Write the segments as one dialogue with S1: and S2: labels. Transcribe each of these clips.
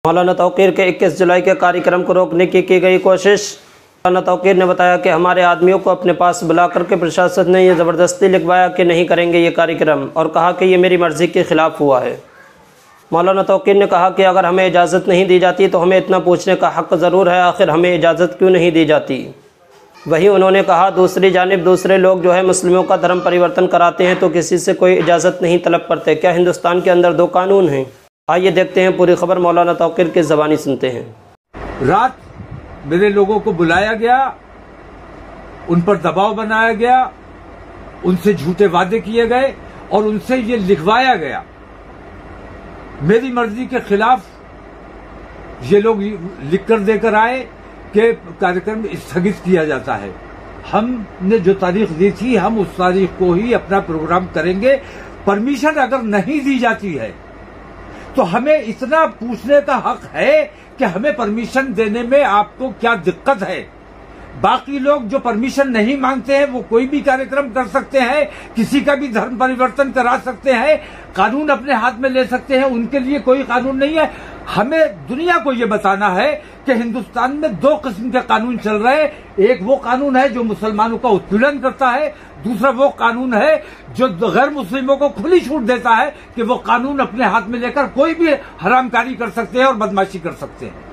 S1: मौलाना तौकीर के 21 जुलाई के कार्यक्रम को रोकने की गई कोशिश। मौलाना तौकीर ने बताया कि हमारे आदमियों को अपने पास बुला करके प्रशासन ने ये ज़बरदस्ती लिखवाया कि नहीं करेंगे ये कार्यक्रम, और कहा कि ये मेरी मर्ज़ी के ख़िलाफ़ हुआ है। मौलाना तौकीर ने कहा कि अगर हमें इजाज़त नहीं दी जाती तो हमें इतना पूछने का हक़ ज़रूर है, आखिर हमें इजाज़त क्यों नहीं दी जाती। वहीं उन्होंने कहा दूसरी जानिब दूसरे लोग जो है मुस्लिमों का धर्म परिवर्तन कराते हैं तो किसी से कोई इजाज़त नहीं तलब करते। क्या हिंदुस्तान के अंदर दो कानून हैं? आइए देखते हैं पूरी खबर, मौलाना तौकीर की ज़बानी सुनते हैं।
S2: रात मेरे लोगों को बुलाया गया, उन पर दबाव बनाया गया, उनसे झूठे वादे किए गए और उनसे ये लिखवाया गया मेरी मर्जी के खिलाफ। ये लोग लिखकर देकर आए कि कार्यक्रम स्थगित किया जाता है। हमने जो तारीख दी थी हम उस तारीख को ही अपना प्रोग्राम करेंगे। परमिशन अगर नहीं दी जाती है तो हमें इतना पूछने का हक है कि हमें परमिशन देने में आपको क्या दिक्कत है। बाकी लोग जो परमिशन नहीं मांगते हैं वो कोई भी कार्यक्रम कर सकते हैं, किसी का भी धर्म परिवर्तन करा सकते हैं, कानून अपने हाथ में ले सकते हैं, उनके लिए कोई कानून नहीं है। हमें दुनिया को ये बताना है कि हिंदुस्तान में दो किस्म के कानून चल रहे हैं। एक वो कानून है जो मुसलमानों का उत्पीड़न करता है, दूसरा वो कानून है जो गैर मुस्लिमों को खुली छूट देता है कि वो कानून अपने हाथ में लेकर कोई भी हरामकारी कर सकते हैं और बदमाशी कर सकते हैं।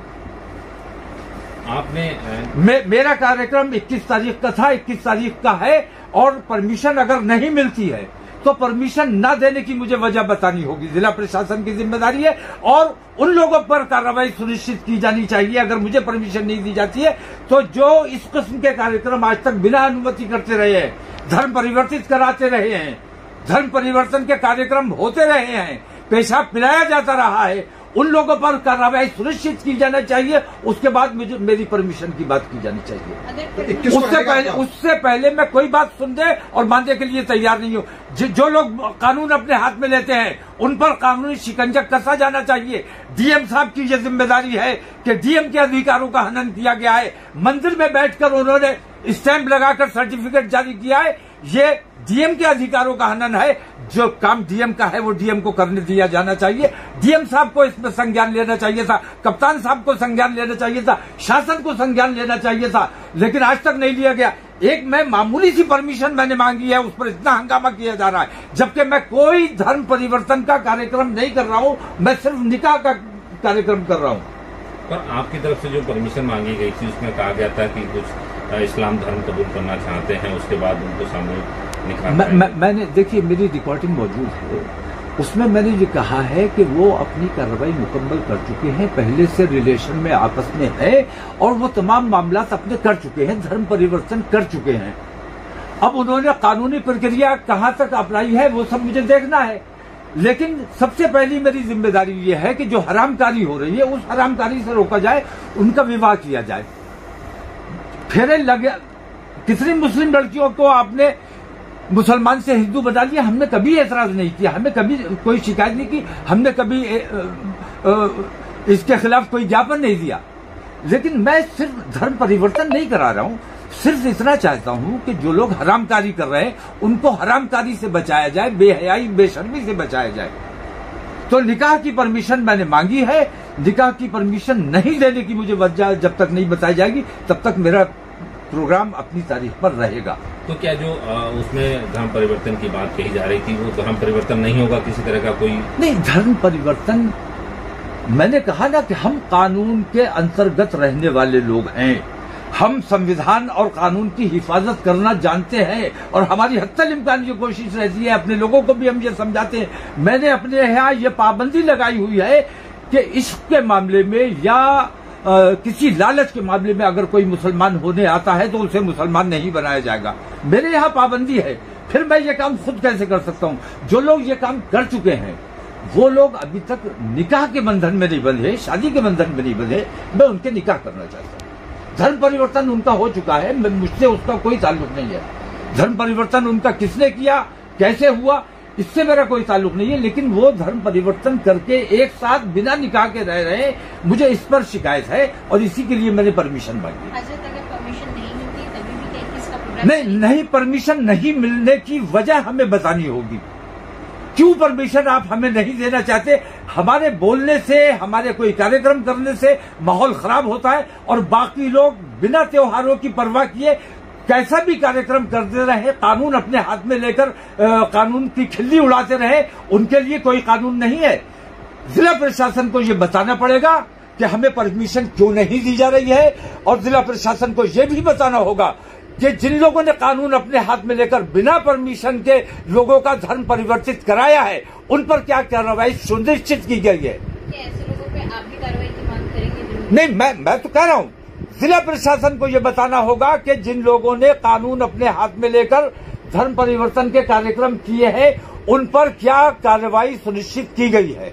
S2: मेरा कार्यक्रम 21 तारीख का था, 21 तारीख का है, और परमिशन अगर नहीं मिलती है तो परमिशन न देने की मुझे वजह बतानी होगी। जिला प्रशासन की जिम्मेदारी है और उन लोगों पर कार्रवाई सुनिश्चित की जानी चाहिए। अगर मुझे परमिशन नहीं दी जाती है तो जो इस किस्म के कार्यक्रम आज तक बिना अनुमति करते रहे हैं, धर्म परिवर्तित कराते रहे हैं, धर्म परिवर्तन के कार्यक्रम होते रहे हैं, पेशाब पिलाया जाता रहा है, उन लोगों पर कार्रवाई सुनिश्चित की जाना चाहिए। उसके बाद मुझे मेरी परमिशन की बात की जानी चाहिए। उससे पहले मैं कोई बात सुनने और मानने के लिए तैयार नहीं हूँ। जो लोग कानून अपने हाथ में लेते हैं उन पर कानूनी शिकंजा कसा जाना चाहिए। डीएम साहब की यह जिम्मेदारी है कि डीएम के अधिकारों का हनन किया गया है। मंदिर में बैठकर उन्होंने स्टैंप लगाकर सर्टिफिकेट जारी किया है, ये डीएम के अधिकारों का हनन है। जो काम डीएम का है वो डीएम को करने दिया जाना चाहिए। डीएम साहब को इसमें संज्ञान लेना चाहिए था, कप्तान साहब को संज्ञान लेना चाहिए था, शासन को संज्ञान लेना चाहिए था, लेकिन आज तक नहीं लिया गया। एक मैं मामूली सी परमिशन मैंने मांगी है, उस पर इतना हंगामा किया जा रहा है, जबकि मैं कोई धर्म परिवर्तन का कार्यक्रम नहीं कर रहा हूँ, मैं सिर्फ निकाह का कार्यक्रम कर रहा हूँ।
S3: पर आपकी तरफ से जो परमिशन मांगी गई थी उसमें कहा गया था कि कुछ इस्लाम धर्म कबूल करना चाहते हैं, उसके बाद उनको सामूहिक निकाह।
S2: मैंने देखिए मेरी रिकॉर्डिंग मौजूद है, उसमें मैंने ये कहा है कि वो अपनी कार्रवाई मुकम्मल कर चुके हैं, पहले से रिलेशन में आपस में है और वो तमाम मामला अपने कर चुके हैं, धर्म परिवर्तन कर चुके हैं। अब उन्होंने कानूनी प्रक्रिया कहाँ तक अपनाई है वो सब मुझे देखना है, लेकिन सबसे पहली मेरी जिम्मेदारी ये है कि जो हरामकारी हो रही है उस हरामकारी से रोका जाए, उनका विवाह किया जाए। फेरे लगे कितनी मुस्लिम लड़कियों को आपने मुसलमान से हिंदू बना लिया, हमने कभी एतराज नहीं किया, हमें कभी कोई शिकायत नहीं की, हमने कभी इसके खिलाफ कोई ज्ञापन नहीं दिया। लेकिन मैं सिर्फ धर्म परिवर्तन नहीं करा रहा हूं, सिर्फ इतना चाहता हूं कि जो लोग हरामकारी कर रहे हैं उनको हरामकारी से बचाया जाए, बेहयाई बेशर्मी से बचाया जाए। तो निकाह की परमिशन मैंने मांगी है, निकाह की परमिशन नहीं देने की मुझे वजह जब तक नहीं बताई जाएगी तब तक मेरा प्रोग्राम अपनी तारीख पर रहेगा।
S3: तो क्या जो उसमें धर्म परिवर्तन की बात कही जा रही थी वो धर्म परिवर्तन नहीं होगा, किसी तरह का कोई
S2: नहीं धर्म परिवर्तन? मैंने कहा ना कि हम कानून के अंतर्गत रहने वाले लोग हैं, हम संविधान और कानून की हिफाजत करना जानते हैं और हमारी हत्तल इम्कान ये कोशिश रहती है, अपने लोगों को भी हम ये समझाते हैं। मैंने अपने यहाँ ये पाबंदी लगाई हुई है कि इश्क के मामले में या किसी लालच के मामले में अगर कोई मुसलमान होने आता है तो उसे मुसलमान नहीं बनाया जाएगा। मेरे यहाँ पाबंदी है, फिर मैं ये काम खुद कैसे कर सकता हूँ? जो लोग ये काम कर चुके हैं वो लोग अभी तक निकाह के बंधन में नहीं बंधे, शादी के बंधन में नहीं बंधे, मैं उनके निकाह करना चाहता हूँ। धर्म परिवर्तन उनका हो चुका है, मुझसे उसका कोई ताल्लुक नहीं है। धर्म परिवर्तन उनका किसने किया, कैसे हुआ, इससे मेरा कोई ताल्लुक नहीं है, लेकिन वो धर्म परिवर्तन करके एक साथ बिना निकाह के रह रहे हैं, मुझे इस पर शिकायत है और इसी के लिए मैंने परमिशन मांगी।
S4: परमिशन नहीं मिलती तभी भी इसका प्रोग्राम
S2: नहीं, परमिशन नहीं मिलने की वजह हमें बतानी होगी। क्यों परमिशन आप हमें नहीं देना चाहते? हमारे बोलने से, हमारे कोई कार्यक्रम करने से माहौल खराब होता है और बाकी लोग बिना त्योहारों की परवाह किए कैसा भी कार्यक्रम करते रहे, कानून अपने हाथ में लेकर कानून की खिल्ली उड़ाते रहे, उनके लिए कोई कानून नहीं है। जिला प्रशासन को ये बताना पड़ेगा कि हमें परमिशन क्यों नहीं दी जा रही है, और जिला प्रशासन को यह भी बताना होगा कि जिन लोगों ने कानून अपने हाथ में लेकर बिना परमिशन के लोगों का धर्म परिवर्तित कराया है, उन पर क्या कार्रवाई सुनिश्चित की गई है।
S4: ऐसे लोगों पे आप भी कार्रवाई की मांग करेंगे?
S2: नहीं, मैं तो कह रहा हूं जिला प्रशासन को यह बताना होगा कि जिन लोगों ने कानून अपने हाथ में लेकर धर्म परिवर्तन के कार्यक्रम किए हैं, उन पर क्या कार्रवाई सुनिश्चित की गई है।